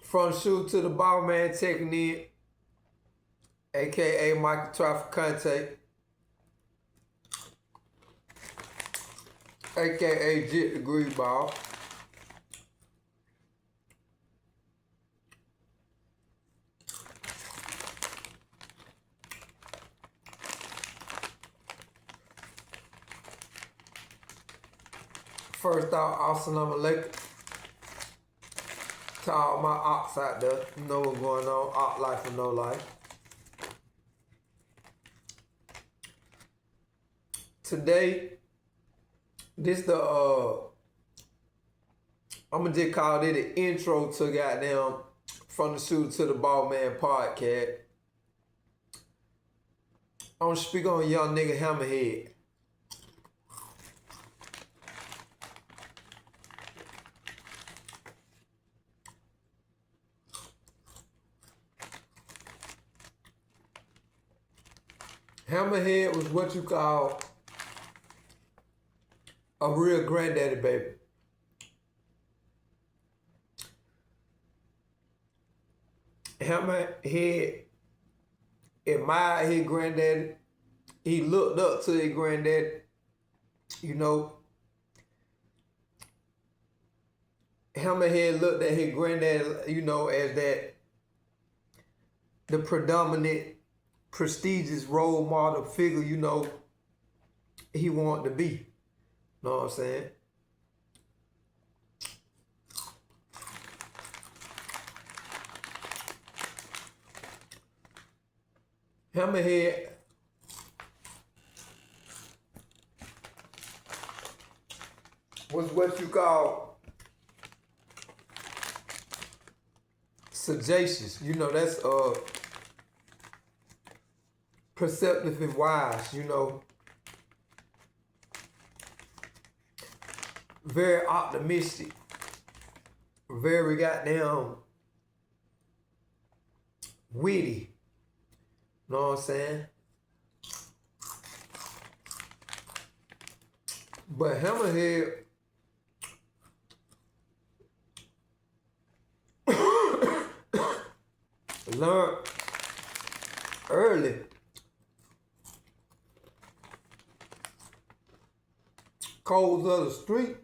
From Shooter To The Bossman checking in, aka Michael Trafficante, aka Jit the Greaseball. First off, assalamu alaikum to all my ops out there. You know what's going on, op life or no life. Today, this I'ma just call it an intro to goddamn From the Shooter To The Bossman podcast. I'm gonna speak on young nigga Hammerhead. Hammerhead was what you call a real granddaddy baby. Hammerhead admired his granddaddy. He looked up to his granddaddy. You know, Hammerhead looked at his granddaddy, you know, as the predominant, prestigious role model figure, you know, he wanted to be. Know what I'm saying? Hammerhead was what you call sagacious. You know, that's perceptive and wise, you know. Very optimistic. Very goddamn witty. Know what I'm saying? But Hammerhead learned early codes of the street.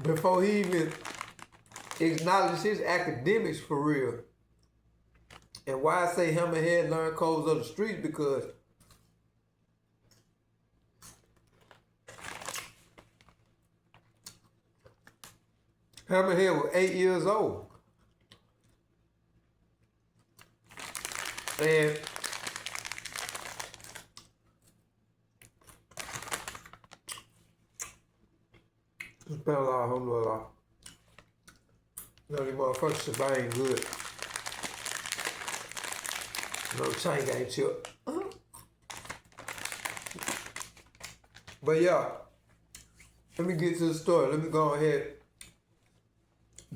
Before he even acknowledged his academics for real. And why I say Hammerhead learned codes of the street, because Hammerhead was 8 years old. And alhamdulillah. You know, these motherfuckers shebang good. No chain ain't chip. But yeah, let me get to the story. Let me go ahead,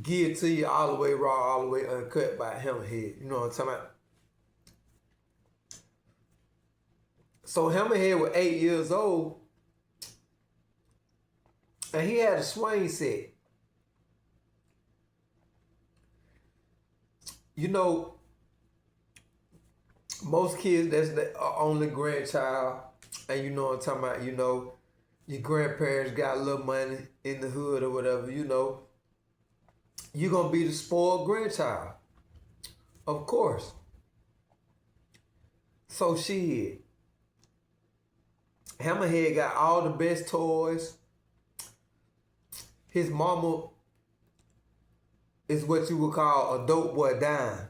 give it to you all the way raw, all the way uncut by Hammerhead. You know what I'm talking about? So Hammerhead was 8 years old, and he had a swing set. You know, most kids, that's the only grandchild, and you know what I'm talking about, you know, your grandparents got a little money in the hood or whatever, you know, you're gonna be the spoiled grandchild, of course. So shit, Hammerhead got all the best toys. His mama is what you would call a dope boy dime,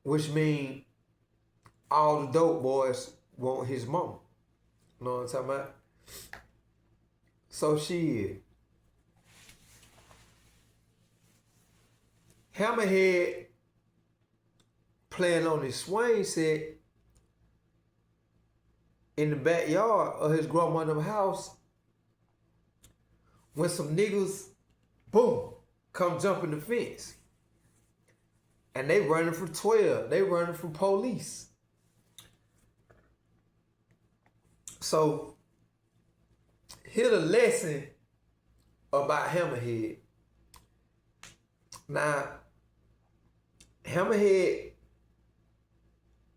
which means all the dope boys want his mama. You know what I'm talking about? So shit, Hammerhead playing on his swing set in the backyard of his grandmother's house, when some niggas, boom, come jumping the fence. And they running for 12. They running from police. So Here's a lesson about Hammerhead. Now, Hammerhead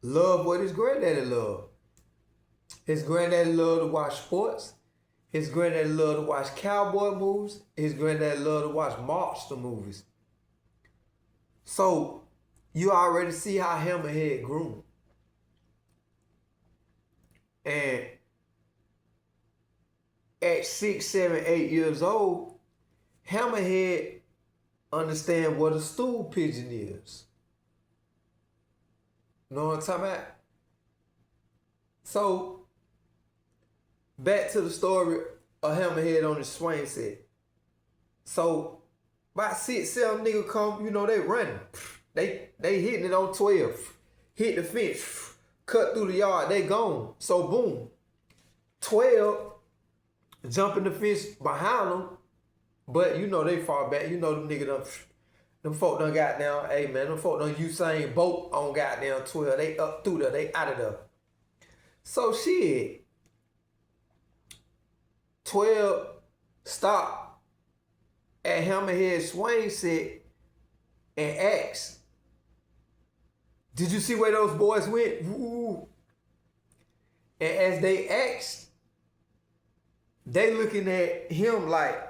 loved what his granddaddy loved. His granddaddy loved to watch sports. His granddaddy loved to watch cowboy movies. His granddaddy loved to watch monster movies. So, you already see how Hammerhead grew. And at 6, 7, 8 years old, Hammerhead understand what a stool pigeon is. Know what I'm talking about? So, back to the story of Hammerhead on the swing set. So, about 6, 7 niggas come, they running. They hitting it on 12. Hit the fence. Cut through the yard. They gone. So, boom. 12 jumping the fence behind them. But, they far back. Them niggas them folk done got down. Hey, man, them folk done Usain Bolt on goddamn 12. They up through there. They out of there. So, shit. 12 stop at Hammerhead swing set and asked, did you see where those boys went? Woo. And as they asked, they looking at him like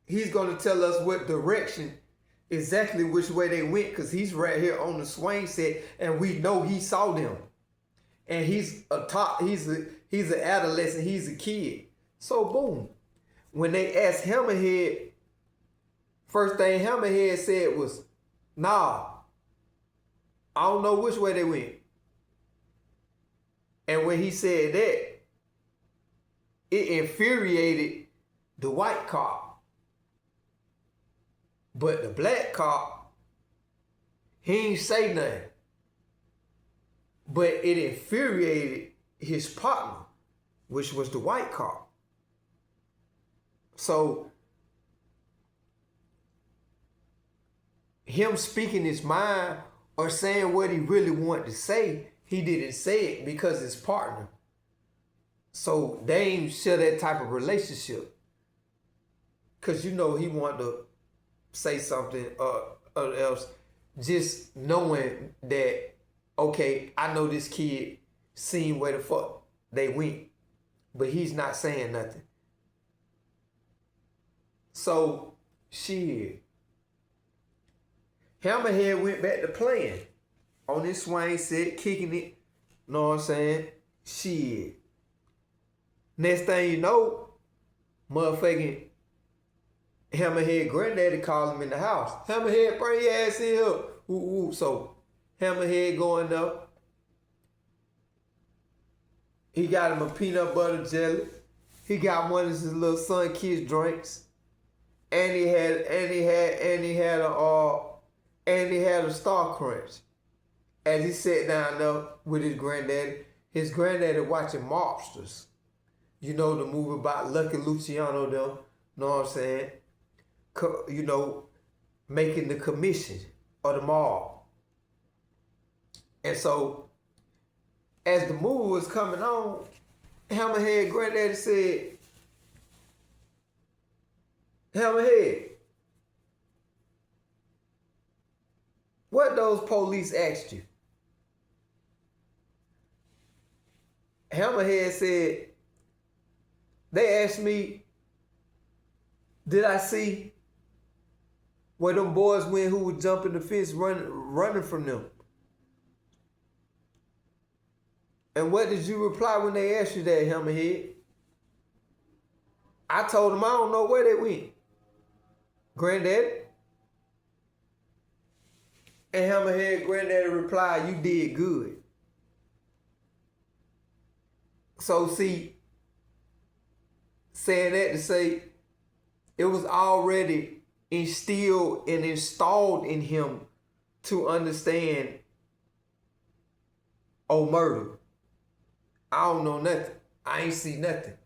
he's going to tell us what direction, exactly which way they went, because he's right here on the swing set and we know he saw them. And he's an adolescent, he's a kid. So boom, when they asked Hammerhead, first thing Hammerhead said was, nah, I don't know which way they went. And when he said that, it infuriated the white cop. But the black cop, he ain't say nothing. But it infuriated his partner, which was the white cop. So, him speaking his mind or saying what he really wanted to say, he didn't say it because his partner. So, they ain't share that type of relationship. Because, he wanted to say something or else. Just knowing that, okay, I know this kid seen where the fuck they went. But he's not saying nothing. So, shit. Hammerhead went back to playing on this swing set, kicking it. Know what I'm saying? Shit. Next thing you know, motherfucking Hammerhead granddaddy called him in the house. Hammerhead, bring your ass in here. Ooh, ooh. So, Hammerhead going up. He got him a peanut butter jelly. He got one of his little son kids drinks. And he had a Star Crunch. As he sat down there with his granddaddy watching Mobsters. The movie about Lucky Luciano them, know what I'm saying? Making the commission of the mob. And so, as the movie was coming on, Hammerhead granddaddy said, Hammerhead, what those police asked you? Hammerhead said, they asked me, did I see where them boys went who was jumping the fence running from them? And what did you reply when they asked you that, Hammerhead? I told them I don't know where they went. Granddaddy. And Hammerhead granddaddy replied, you did good. So see, saying that to say, it was already instilled and installed in him to understand, murder. I don't know nothing. I ain't see nothing.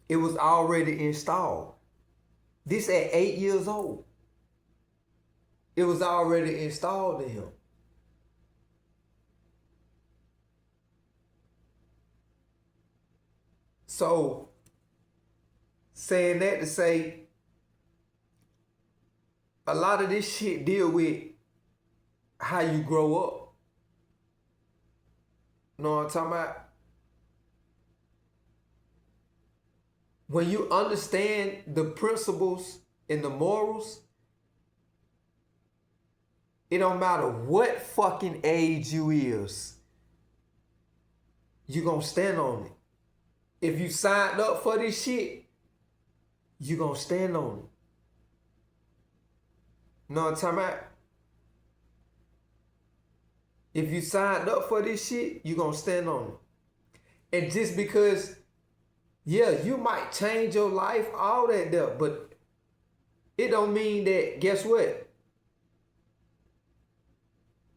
It was already installed. This at 8 years old. It was already installed in him. So, saying that to say, a lot of this shit deal with how you grow up. Know what I'm talking about? When you understand the principles and the morals, it don't matter what fucking age you is, you gonna stand on it. If you signed up for this shit, you gonna stand on it. Know what I'm talking about? If you signed up for this shit, you gonna stand on it. And just because, yeah, you might change your life, all that there, but it don't mean that, guess what?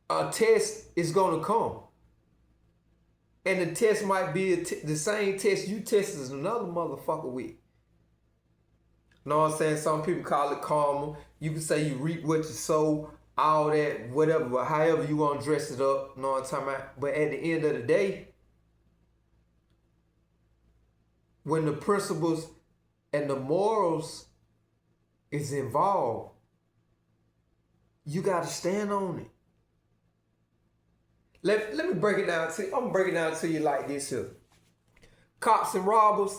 A test is gonna come. And the test might be the same test you tested as another motherfucker with. Know what I'm saying? Some people call it karma. You can say you reap what you sow, all that, whatever, however you want to dress it up. Know what I'm talking about? But at the end of the day, when the principles and the morals is involved, you got to stand on it. Let me break it down to you. I'm breaking it down to you like this here. Cops and robbers,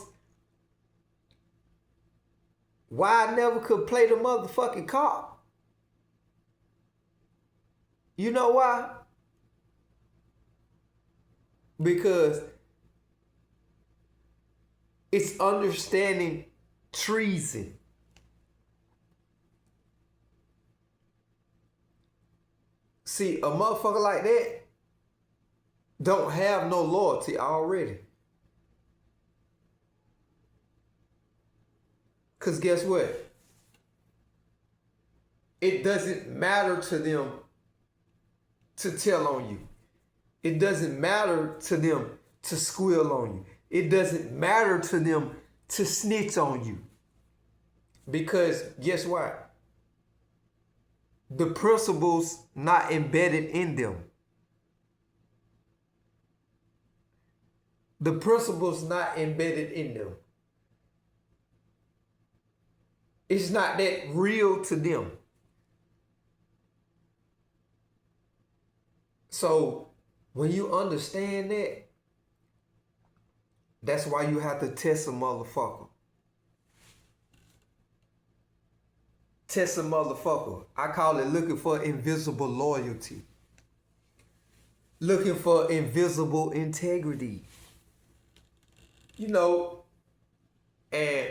why I never could play the motherfucking cop? You know why? Because it's understanding treason. See, a motherfucker like that don't have no loyalty already. Because guess what? It doesn't matter to them to tell on you. It doesn't matter to them to squeal on you. It doesn't matter to them to snitch on you. Because guess what? The principles not embedded in them. The principles not embedded in them. It's not that real to them. So when you understand that, that's why you have to test a motherfucker. Test a motherfucker. I call it looking for invisible loyalty. Looking for invisible integrity. You know, and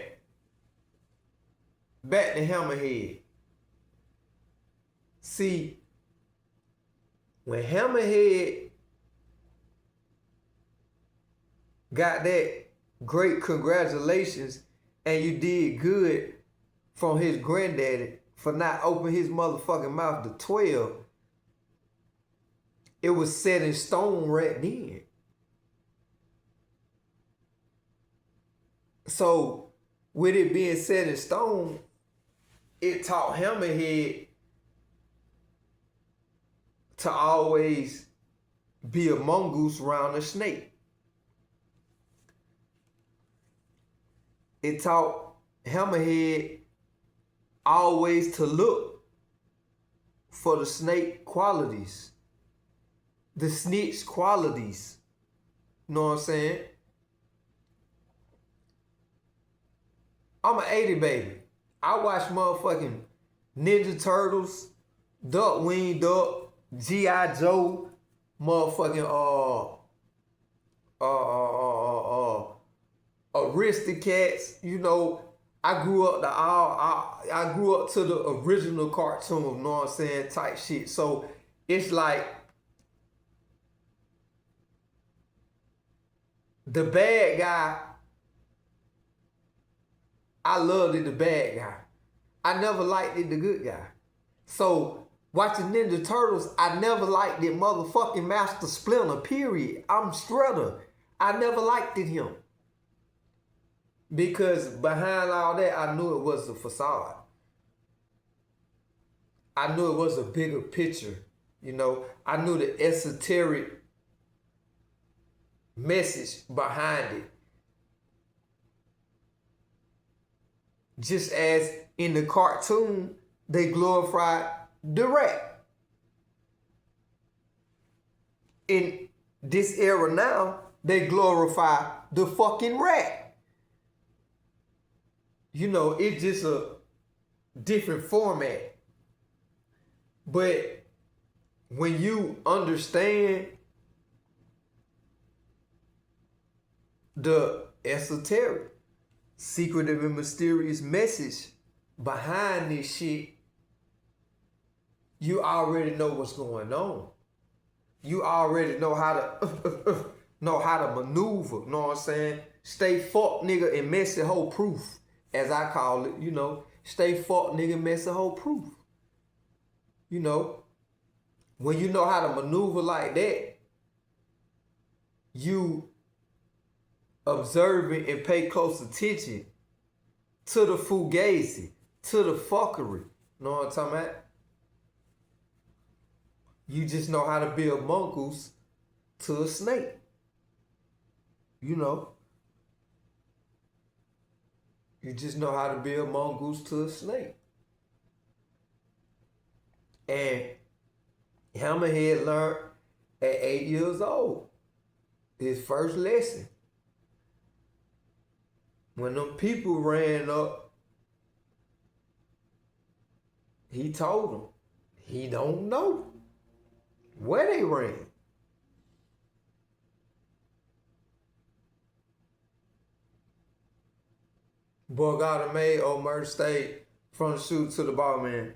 back to Hammerhead. See, when Hammerhead got that great congratulations and you did good from his granddaddy for not opening his motherfucking mouth to 12, it was set in stone right then. So, with it being set in stone, it taught Hammerhead to always be a mongoose around a snake. It taught Hammerhead always to look for the snake qualities, the snitch qualities. You know what I'm saying? I'm an 80 baby. I watch motherfucking Ninja Turtles, Duckwing Duck, G.I. Joe, motherfucking Aristocats. You know, I grew up I grew up to the original cartoon, you know what I'm saying, type shit. So it's like the bad guy, I loved it, the bad guy. I never liked it, the good guy. So watching Ninja Turtles, I never liked it motherfucking Master Splinter, period. I'm Shredder. I never liked it him. Because behind all that, I knew it was a facade. I knew it was a bigger picture. You know, I knew the esoteric message behind it. Just as in the cartoon, they glorified the rat. In this era now, they glorify the fucking rat. You know, it's just a different format. But when you understand the esoteric, secretive, and mysterious message behind this shit, you already know what's going on. You already know how to maneuver. Know what I'm saying? Stay fuck nigga and messy hoe proof, as I call it. You know, stay fuck nigga messy hoe proof. You know, when you know how to maneuver like that, you observing and pay close attention to the fugazi, to the fuckery. Know what I'm talking about? You just know how to be a mongoose to a snake. You know. You just know how to be a mongoose to a snake. And Hammerhead learned at 8 years old. His first lesson. When them people ran up, he told them he don't know where they ran. Boy, God made Omertastayed from the Shooter To The Bossman.